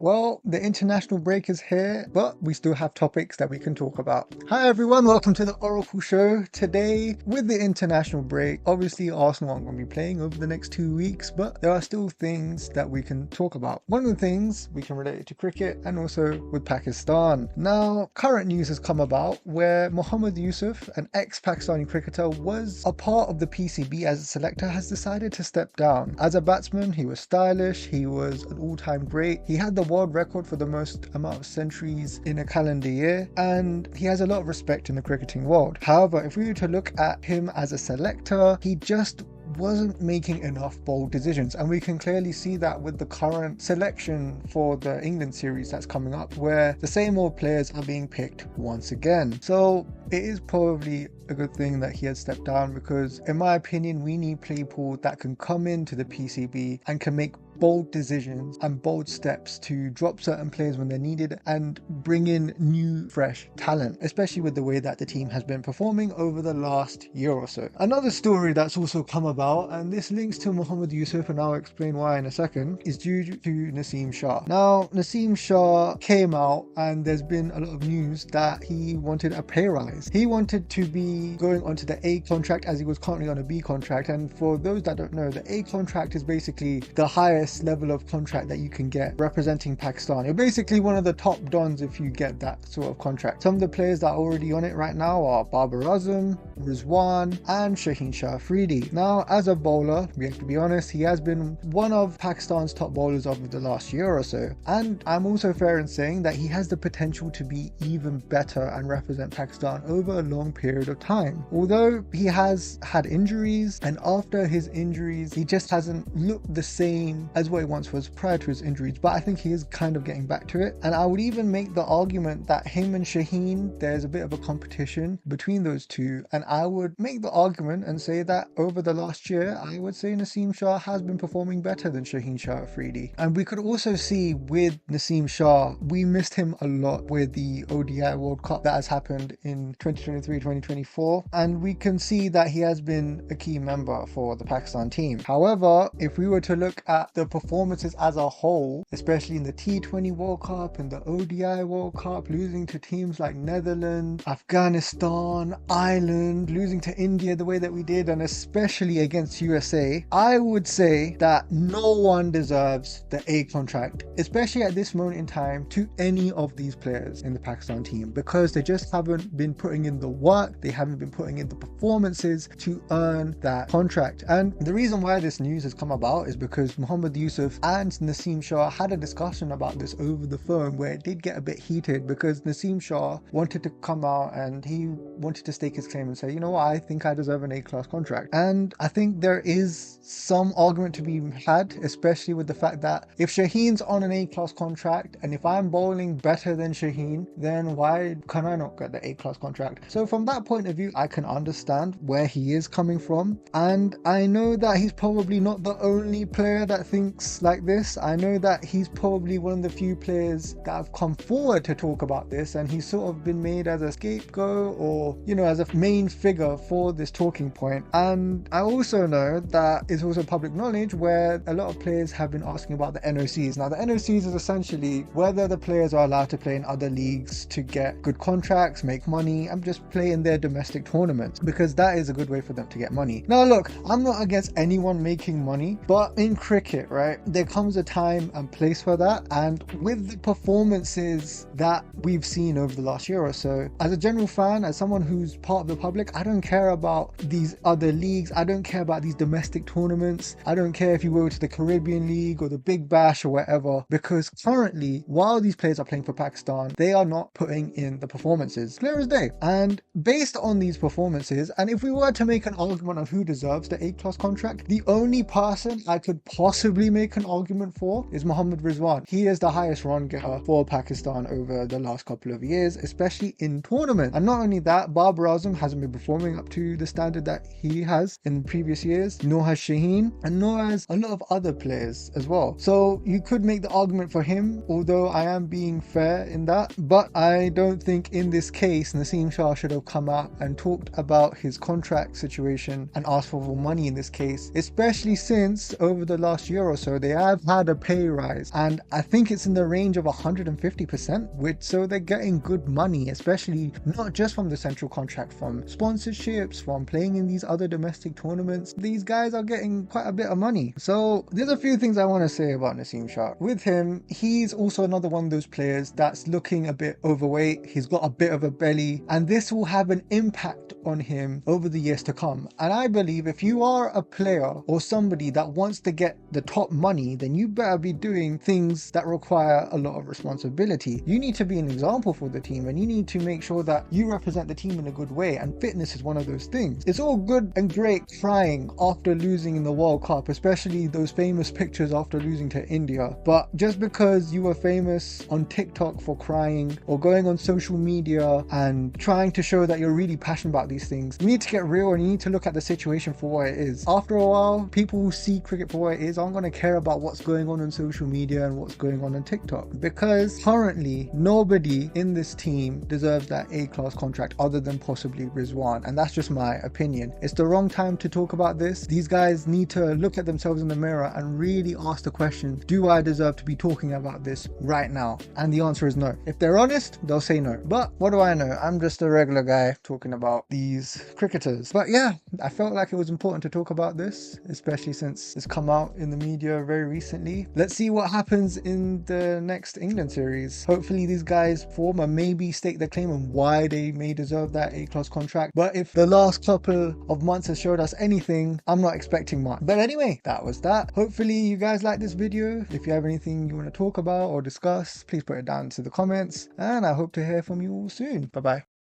Well, the international break is here, but we still have topics that we can talk about. Hi everyone, welcome to the Oracle Show. Today, with the international break, obviously Arsenal aren't going to be playing over the next 2 weeks, but there are still things that we can talk about. One of the things we can relate it to cricket and also with Pakistan. Now, current news has come about where Mohammad Yousuf, an ex-Pakistani cricketer, was a part of the PCB as a selector, has decided to step down. As a batsman, he was stylish, he was an all-time great, he had the world record for the most amount of centuries in a calendar year, and he has a lot of respect in the cricketing world. However, if we were to look at him as a selector, he just wasn't making enough bold decisions, and we can clearly see that with the current selection for the England series that's coming up, where the same old players are being picked once again. So it is probably a good thing that he had stepped down, because in my opinion we need people that can come into the PCB and can make bold decisions and bold steps to drop certain players when they're needed and bring in new fresh talent, especially with the way that the team has been performing over the last year or so. Another story that's also come about, and this links to Mohammad Yousuf and I'll explain why in a second, is due to Naseem Shah. Now, Naseem Shah came out and there's been a lot of news that he wanted a pay rise. He wanted to be going onto the A contract as he was currently on a B contract, and for those that don't know, the A contract is basically the highest level of contract that you can get representing Pakistan. You're basically one of the top dons if you get that sort of contract. Some of the players that are already on it right now are Babar Azam, Rizwan and Shaheen Shah Afridi. Now, as a bowler, we have to be honest, he has been one of Pakistan's top bowlers over the last year or so, and I'm also fair in saying that he has the potential to be even better and represent Pakistan over a long period of time. Although he has had injuries, and after his injuries he just hasn't looked the same as what he once was prior to his injuries, but I think he is kind of getting back to it. And I would even make the argument that him and Shaheen, there's a bit of a competition between those two, and I would make the argument and say that over the last year I would say Naseem Shah has been performing better than Shaheen Shah Afridi. And we could also see with Naseem Shah, we missed him a lot with the ODI World Cup that has happened in 2023-2024, and we can see that he has been a key member for the Pakistan team. However, if we were to look at the performances as a whole, especially in the T20 World Cup and the ODI World Cup, losing to teams like Netherlands, Afghanistan, Ireland, losing to India the way that we did, and especially against USA, I would say that no one deserves the A contract, especially at this moment in time, to any of these players in the Pakistan team, because they just haven't been putting in the work, they haven't been putting in the performances to earn that contract. And the reason why this news has come about is because Mohammad Yousuf and Naseem Shah had a discussion about this over the phone, where it did get a bit heated, because Naseem Shah wanted to come out and he wanted to stake his claim and say, you know what, I think I deserve an A-class contract. And I think there is some argument to be had, especially with the fact that if Shaheen's on an A-class contract and if I'm bowling better than Shaheen, then why can I not get the A-class contract? So from that point of view, I can understand where he is coming from, and I know that he's probably not the only player that thinks like this. I know that he's probably one of the few players that have come forward to talk about this, and he's sort of been made as a scapegoat, or you know, as a main figure for this talking point. And I also know that it's also public knowledge where a lot of players have been asking about the NOCs. Now, the NOCs is essentially whether the players are allowed to play in other leagues to get good contracts, make money, and just play in their domestic tournaments, because that is a good way for them to get money. Now look, I'm not against anyone making money, but in cricket, right, there comes a time and place for that. And with the performances that we've seen over the last year or so, as a general fan, as someone who's part of the public, I don't care about these other leagues, I don't care about these domestic tournaments, I don't care if you go to the Caribbean League or the Big Bash or whatever, because currently, while these players are playing for Pakistan, they are not putting in the performances, clear as day. And based on these performances, and if we were to make an argument of who deserves the A-class contract, the only person I could possibly make an argument for is Mohammad Rizwan. He is the highest run getter for Pakistan over the last couple of years, especially in tournaments. And not only that, Babar Azam hasn't been performing up to the standard that he has in previous years, nor has Shaheen, and nor has a lot of other players as well. So you could make the argument for him, although I am being fair in that, but I don't think in this case Naseem Shah should have come out and talked about his contract situation and asked for more money in this case, especially since over the last year or or so, they have had a pay rise, and I think it's in the range of 150%, which, so they're getting good money, especially not just from the central contract, from sponsorships, from playing in these other domestic tournaments. These guys are getting quite a bit of money. So there's a few things I want to say about Naseem Shah. With him, he's also another one of those players that's looking a bit overweight. He's got a bit of a belly, and this will have an impact on him over the years to come. And I believe if you are a player or somebody that wants to get the top money, then you better be doing things that require a lot of responsibility. You need to be an example for the team, and you need to make sure that you represent the team in a good way, and fitness is one of those things. It's all good and great crying after losing in the World Cup, especially those famous pictures after losing to India, but just because you were famous on TikTok for crying, or going on social media and trying to show that you're really passionate about these things, you need to get real, and you need to look at the situation for what it is. After a while, people who see cricket for what it is aren't going to care about what's going on social media and what's going on TikTok, because currently nobody in this team deserves that A-class contract other than possibly Rizwan, and that's just my opinion. It's the wrong time to talk about this. These guys need to look at themselves in the mirror and really ask the question, do I deserve to be talking about this right now? And the answer is no. If they're honest, they'll say no. But what do I know? I'm just a regular guy talking about these cricketers. But yeah, I felt like it was important to talk about this, especially since it's come out in the media very recently. Let's see what happens in the next England series. Hopefully these guys form and maybe stake their claim on why they may deserve that A-class contract. But if the last couple of months has showed us anything, I'm not expecting much. But anyway, that was that. Hopefully you guys like this video. If you have anything you want to talk about or discuss, please put it down to the comments, and I hope to hear from you all soon. Bye bye.